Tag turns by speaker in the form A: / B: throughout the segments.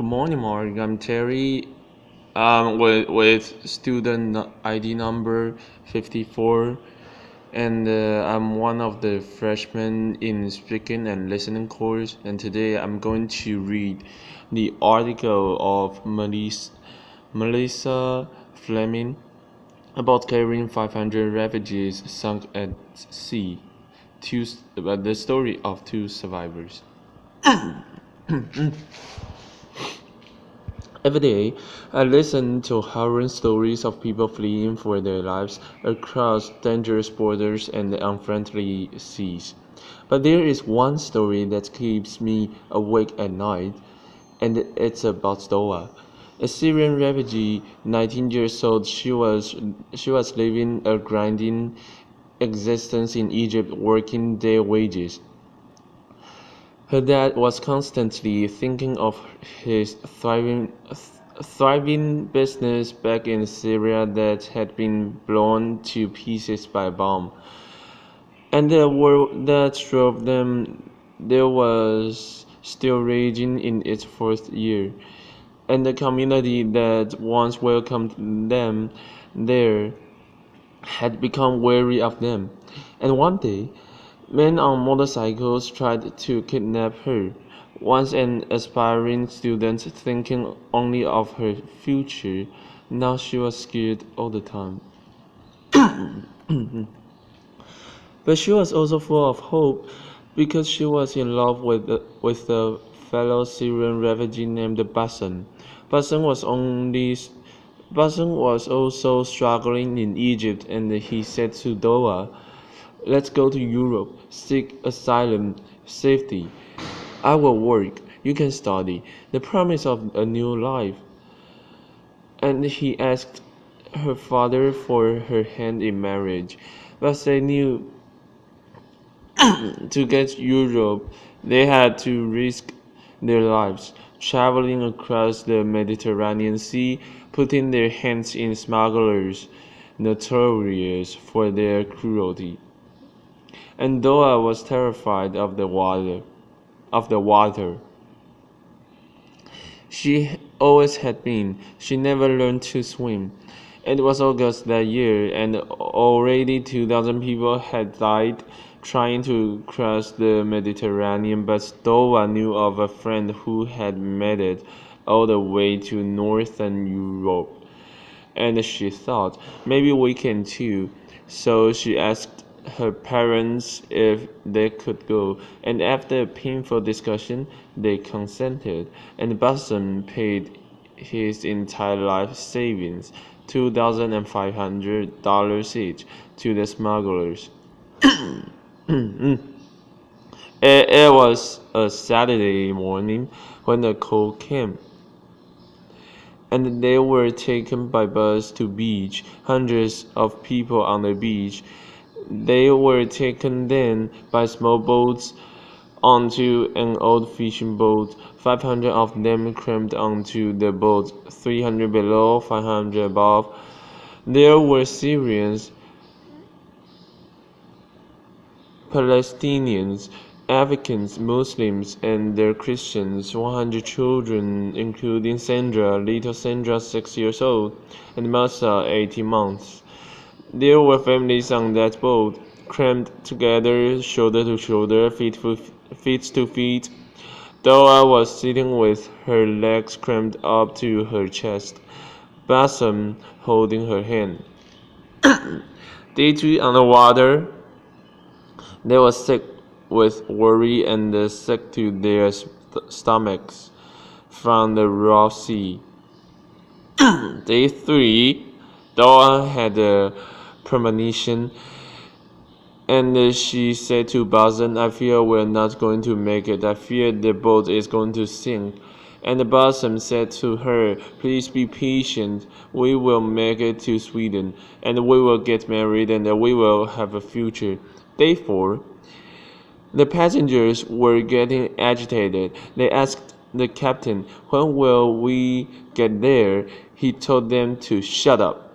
A: Good morning, Mark. I'm Terry. With student ID number 54, and I'm one of the freshmen in speaking and listening course. And today I'm going to read the article of Melissa Fleming about carrying 500 refugees sunk at sea. The story of two survivors. Every day, I listen to harrowing stories of people fleeing for their lives across dangerous borders and unfriendly seas. But there is one story that keeps me awake at night, and it's about Stoa, a Syrian refugee, 19 years old. She was living a grinding existence in Egypt, working their wages. Her dad was constantly thinking of his thriving business back in Syria that had been blown to pieces by a bomb. And the war that drove them there was still raging in its fourth year, and the community that once welcomed them there had become wary of them. And one day, men on motorcycles tried to kidnap her. Once an aspiring student thinking only of her future, now she was scared all the time. But she was also full of hope because she was in love with a fellow Syrian refugee named Bassem. Bassem was only Bassem was also struggling in Egypt, and he said to Doha, "Let's go to Europe, seek asylum, safety. I will work, you can study, the promise of a new life." And he asked her father for her hand in marriage, but they knew to get to Europe they had to risk their lives, traveling across the Mediterranean Sea, putting their hands in smugglers notorious for their cruelty. And Doa was terrified of the water. She always had been. She never learned to swim. It was August that year, and already 2,000 people had died trying to cross the Mediterranean, but Stoa knew of a friend who had made it all the way to northern Europe, and she thought, maybe we can too. So she asked her parents if they could go, and after a painful discussion, they consented, and Bassem paid his entire life savings, $2,500 each, to the smugglers. It was a Saturday morning when the call came, and they were taken by bus to beach. Hundreds of people on the beach. They were taken then by small boats onto an old fishing boat. 500 of them crammed onto the boat, 300 below, 500 above. There were Syrians, Palestinians, Africans, Muslims, and their Christians, 100 children, including Sandra, little Sandra 6 years old, and Masa 18 months. There were families on that boat, crammed together, shoulder to shoulder, feet to feet. Doa was sitting with her legs crammed up to her chest, Bassem holding her hand. Day three on the water, they were sick with worry and sick to their stomachs from the rough sea. Day three, Doa had a premonition, and she said to Bassem, "I fear we're not going to make it. I fear the boat is going to sink." And Bassem said to her, "Please be patient. We will make it to Sweden, and we will get married, and we will have a future." Day four, the passengers were getting agitated. They asked the captain, "When will we get there?" He told them to shut up,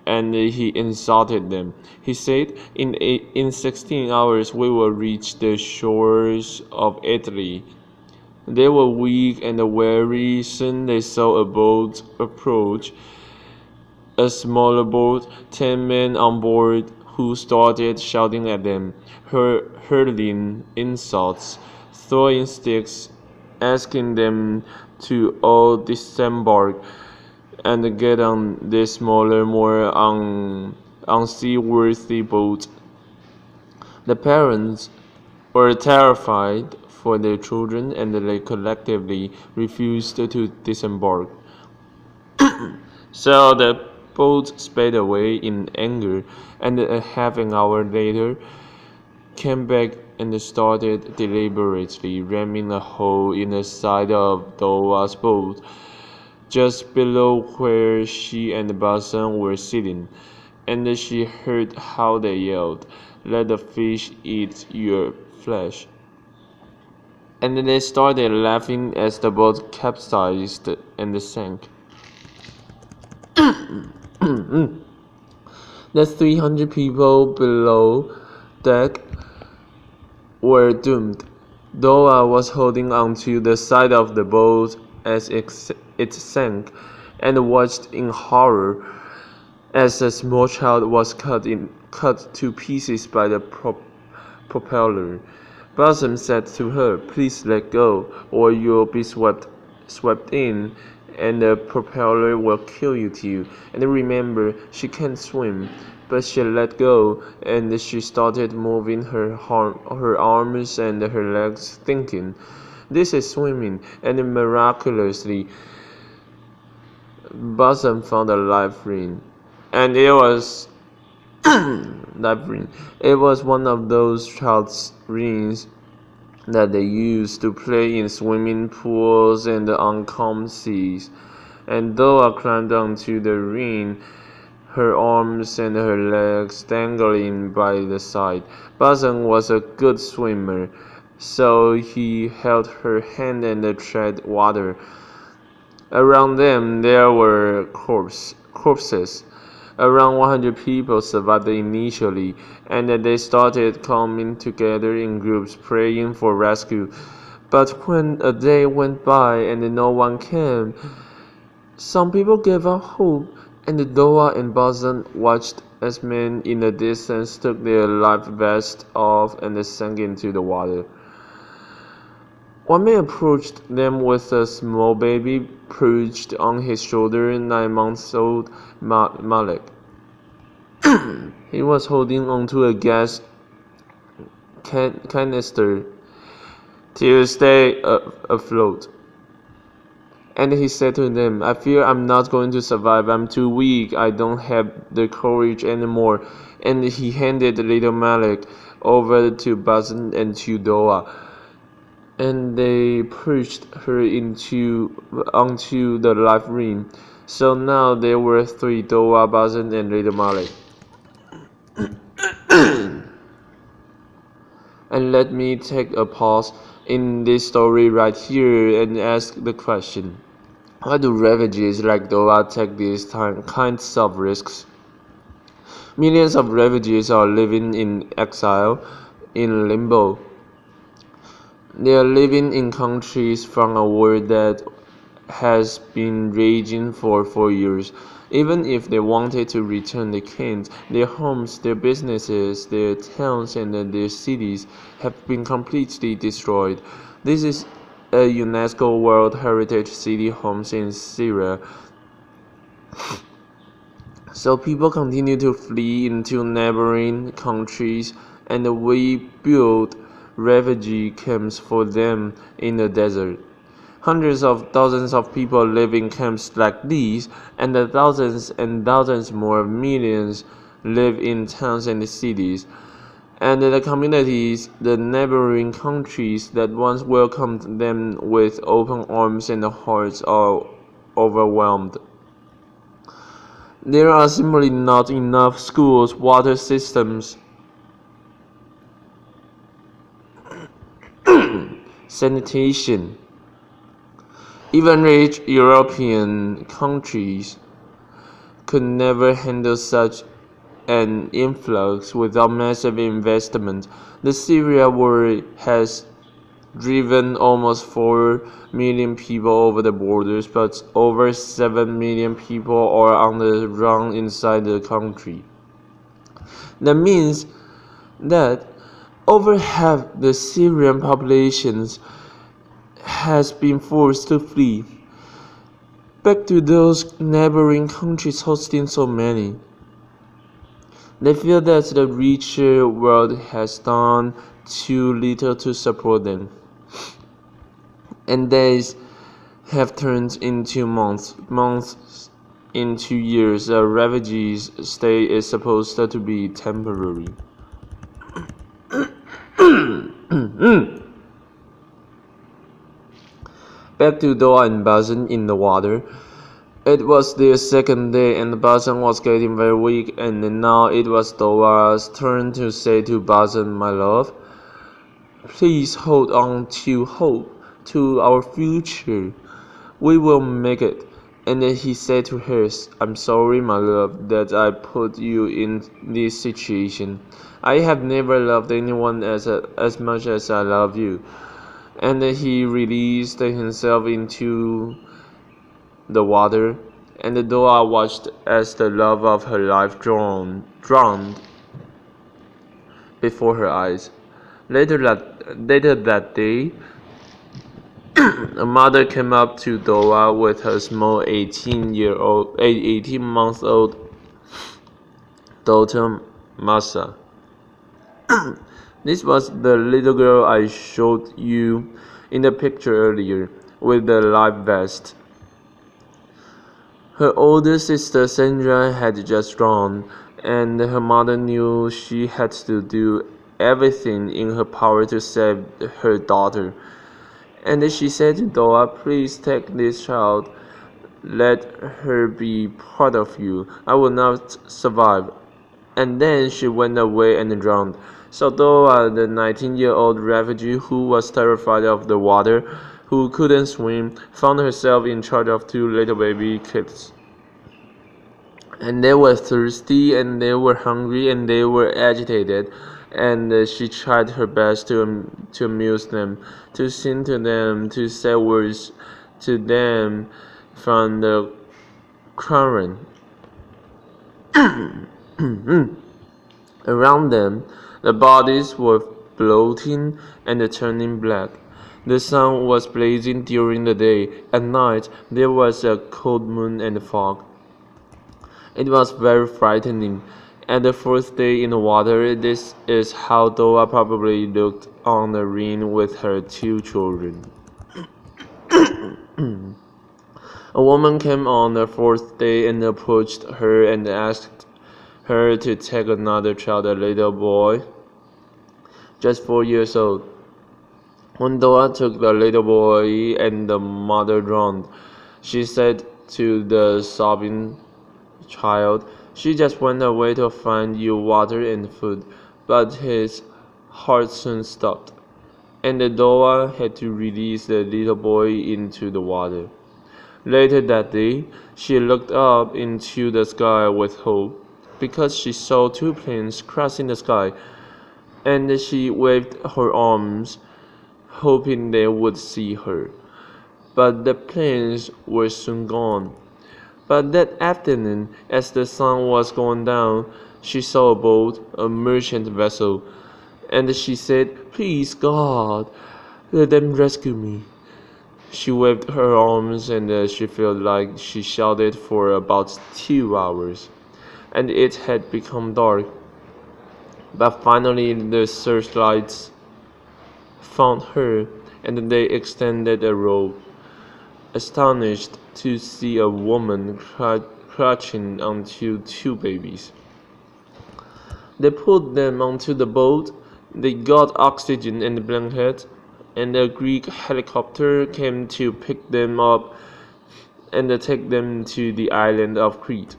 A: and he insulted them. He said, in 16 hours we will reach the shores of Italy." They were weak and weary. Soon they saw a boat approach, a smaller boat, 10 men on board, who started shouting at them, hurling insults, throwing sticks, asking them to all disembark and get on this smaller, more unseaworthy boat. The parents were terrified for their children, and they collectively refused to disembark. So the boat sped away in anger, and half an hour later came back and started deliberately ramming a hole in the side of Doa's boat, just below where she and Basan were sitting. And she heard how they yelled, "Let the fish eat your flesh." And they started laughing as the boat capsized and sank. The 300 people below deck were doomed. Doa was holding onto the side of the boat as it sank, and watched in horror as a small child was cut to pieces by the propeller. Blossom said to her, "Please let go, or you'll be swept in, and the propeller will kill you too." And remember, she can't swim. But she let go, and she started moving her arms and her legs, thinking, "This is swimming." And miraculously, Blossom found a life ring, and it was life ring. It was one of those child's rings that they used to play in swimming pools and on calm seas. And Doa climbed onto the ring, her arms and her legs dangling by the side. Blossom was a good swimmer, so he held her hand and tread water. Around them there were corpses. Around 100 people survived initially, and they started coming together in groups praying for rescue. But when a day went by and no one came, some people gave up hope, and Doa and Blossom watched as men in the distance took their life vests off and sank into the water. One man approached them with a small baby perched on his shoulder, 9 months old Malik. He was holding onto a gas canister to stay afloat. And he said to them, "I fear I'm not going to survive. I'm too weak. I don't have the courage anymore." And he handed little Malik over to Bazan and to Doa, and they pushed her onto the life ring. So now there were 3, Doa, Bazan, and little Malik. And let me take a pause in this story right here and ask the question: why do refugees like Doa take these kinds of risks? Millions of refugees are living in exile, in limbo. They are living in countries from a war that has been raging for 4 years. Even if they wanted to return, they can't. Their homes, their businesses, their towns, and their cities have been completely destroyed. This is a UNESCO World Heritage City homes in Syria. So people continue to flee into neighboring countries, and we build refugee camps for them in the desert. Hundreds of thousands of people live in camps like these, and the thousands and thousands more millions live in towns and cities. And the communities, the neighboring countries that once welcomed them with open arms and hearts, are overwhelmed. There are simply not enough schools, water systems, sanitation. Even rich European countries could never handle such an influx without massive investment. The Syria war has driven almost 4 million people over the borders, but over 7 million people are on the run inside the country. That means that over half the Syrian population has been forced to flee back to those neighboring countries hosting so many. They feel that the richer world has done too little to support them, and days have turned into months, months into years. A refugee's stay is supposed to be temporary. Back to Doa and Bazan in the water. It was their second day, and Bazan was getting very weak, and now it was Doa's turn to say to Bazan, "My love, please hold on to hope, to our future. We will make it." And then he said to her, "I'm sorry, my love, that I put you in this situation. I have never loved anyone as much as I love you." And then he released himself into the water, and Doa watched as the love of her life drowned before her eyes. Later that day, a mother came up to Doa with her small 18-month-old daughter, Masa. This was the little girl I showed you in the picture earlier, with the life vest. Her older sister Sandra had just drowned, and her mother knew she had to do everything in her power to save her daughter. And she said to Doa, "Please take this child. Let her be part of you. I will not survive." And then she went away and drowned. So Doa, the 19-year-old refugee who was terrified of the water, who couldn't swim, found herself in charge of 2 little baby kids. And they were thirsty, and they were hungry, and they were agitated, and she tried her best to amuse them, to sing to them, to say words to them from the current. Around them, the bodies were floating and turning black. The sun was blazing during the day. At night, there was a cold moon and fog. It was very frightening. At the 4th day in the water, this is how Doa probably looked on the ring with her 2 children. A woman came on the 4th day and approached her and asked her to take another child, a little boy, just 4 years old. When Doa took the little boy and the mother drowned, she said to the sobbing child, "She just went away to find you water and food." But his heart soon stopped, and the Doa had to release the little boy into the water. Later that day, she looked up into the sky with hope, because she saw 2 planes crossing the sky, and she waved her arms, hoping they would see her. But the planes were soon gone. But that afternoon, as the sun was going down, she saw a boat, a merchant vessel, and she said, "Please, God, let them rescue me." She waved her arms, and she felt like she shouted for about 2 hours, and it had become dark. But finally the searchlights found her, and they extended a rope, astonished to see a woman clutching onto 2 babies. They put them onto the boat. They got oxygen and blankets, and a Greek helicopter came to pick them up and take them to the island of Crete.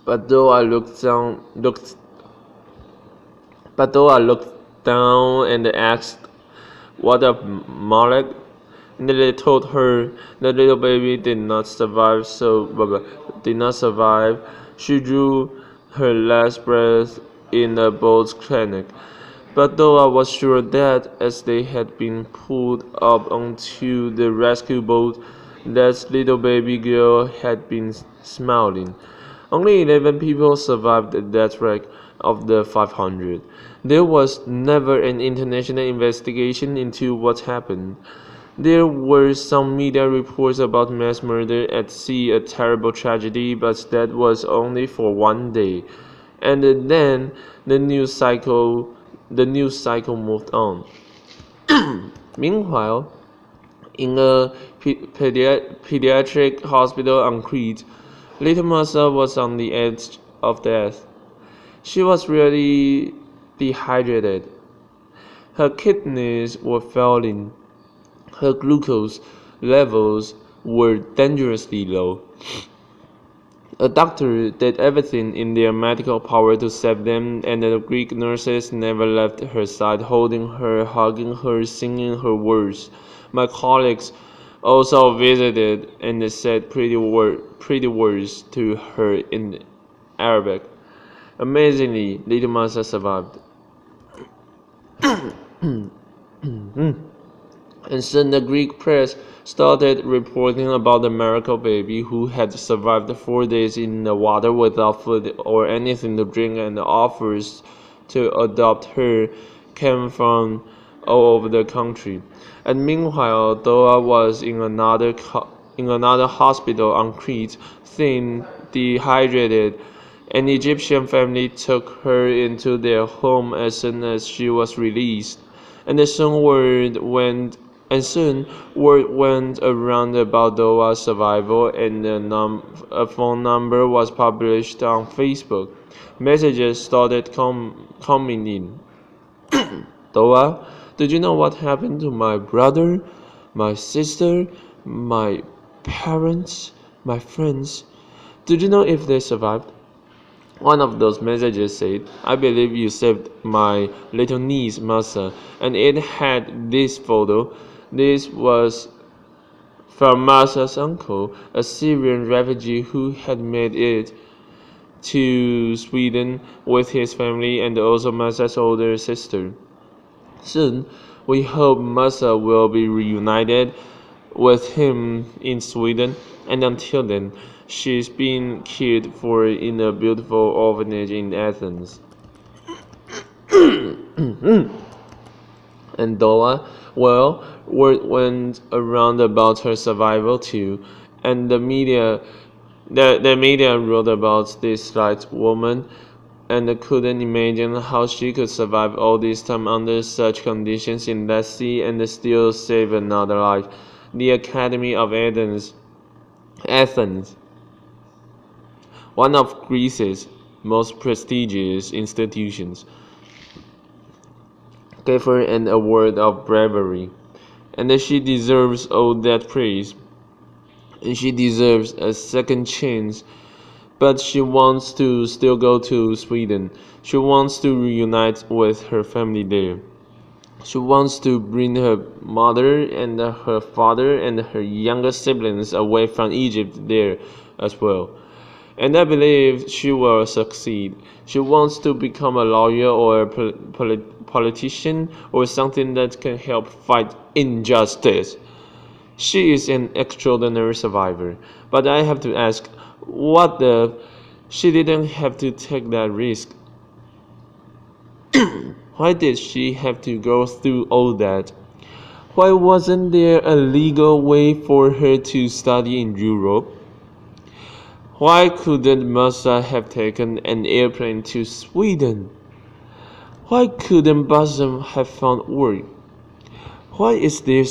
A: But though I looked down and asked, "What of Malek?" And they told her the little baby did not survive. She drew her last breath in the boat's clinic. But though I was sure that, as they had been pulled up onto the rescue boat, that little baby girl had been smiling. Only 11 people survived the death wreck of the 500. There was never an international investigation into what happened. There were some media reports about mass murder at sea, a terrible tragedy, but that was only for one day. And then the news cycle the news cycle moved on. Meanwhile, in a pediatric hospital on Crete, little Martha was on the edge of death. She was really dehydrated. Her kidneys were failing. Her glucose levels were dangerously low. A doctor did everything in their medical power to save them, and the Greek nurses never left her side, holding her, hugging her, singing her words. My colleagues also visited and said pretty words to her in Arabic. Amazingly, little Masa survived. And soon the Greek press started reporting about the miracle baby who had survived 4 days in the water without food or anything to drink, and the offers to adopt her came from all over the country. And meanwhile, Doa was in another hospital on Crete, thin, dehydrated. An Egyptian family took her into their home as soon as she was released. And soon word went around about Doa's survival, and a phone number was published on Facebook. Messages started coming in. Doa, did you know what happened to my brother, my sister, my parents, my friends? Did you know if they survived? One of those messages said, I believe you saved my little niece, Masa, and it had this photo. This was from Masa's uncle, a Syrian refugee who had made it to Sweden with his family and also Masa's older sister. Soon, we hope Masa will be reunited with him in Sweden, and until then, she's been cared for in a beautiful orphanage in Athens. And Dola, well, word went around about her survival too, and the media wrote about this slight woman and couldn't imagine how she could survive all this time under such conditions in that sea and still save another life. The Academy of Athens, one of Greece's most prestigious institutions, gave her an award of bravery, and she deserves all that praise. And she deserves a second chance, but she wants to still go to Sweden. She wants to reunite with her family there. She wants to bring her mother and her father and her younger siblings away from Egypt there as well. And I believe she will succeed. She wants to become a lawyer or a politician or something that can help fight injustice. She is an extraordinary survivor, but I have to ask, what the? She didn't have to take that risk. Why did she have to go through all that? Why wasn't there a legal way for her to study in Europe? Why couldn't Masa have taken an airplane to Sweden? Why couldn't Bassam have found work? Why is there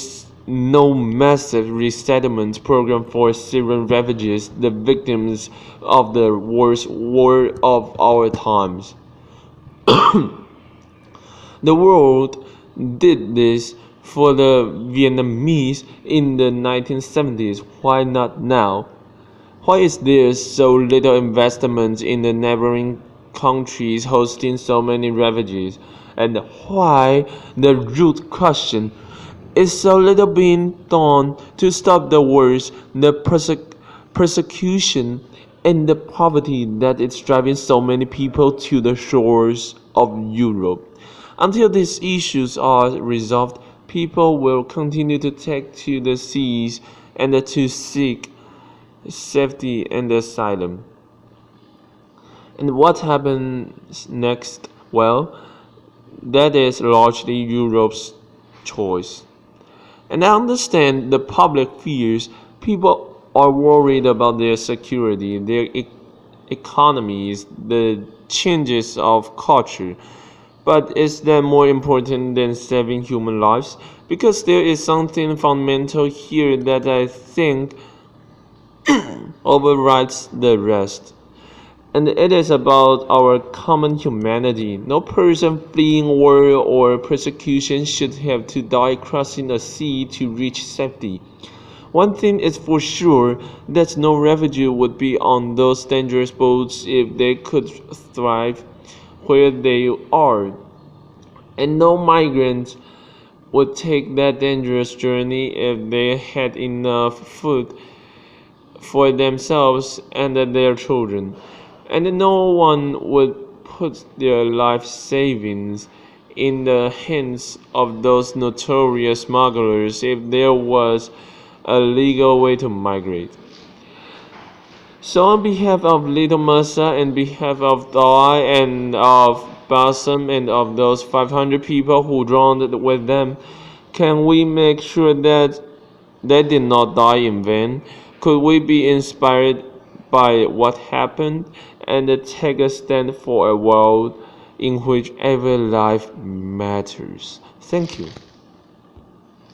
A: no massive resettlement program for Syrian refugees, the victims of the worst war of our times? The world did this for the Vietnamese in the 1970s. Why not now? Why is there so little investment in the neighboring countries hosting so many refugees? And why, the root question, is so little being done to stop the wars, the persecution, and the poverty that is driving so many people to the shores of Europe? Until these issues are resolved, people will continue to take to the seas and to seek safety and asylum. And what happens next? Well, that is largely Europe's choice. And I understand the public fears. People are worried about their security, their economies, the changes of culture. But is that more important than saving human lives? Because there is something fundamental here that I think overrides the rest. And it is about our common humanity. No person fleeing war or persecution should have to die crossing a sea to reach safety. One thing is for sure, that no refugee would be on those dangerous boats if they could thrive where they are. And no migrant would take that dangerous journey if they had enough food for themselves and their children. And no one would put their life savings in the hands of those notorious smugglers if there was a legal way to migrate. So on behalf of Little Massa and behalf of Dai and of Bassam and of those 500 people who drowned with them, can we make sure that they did not die in vain? Could we be inspired by what happened and take a stand for a world in which every life matters? Thank you.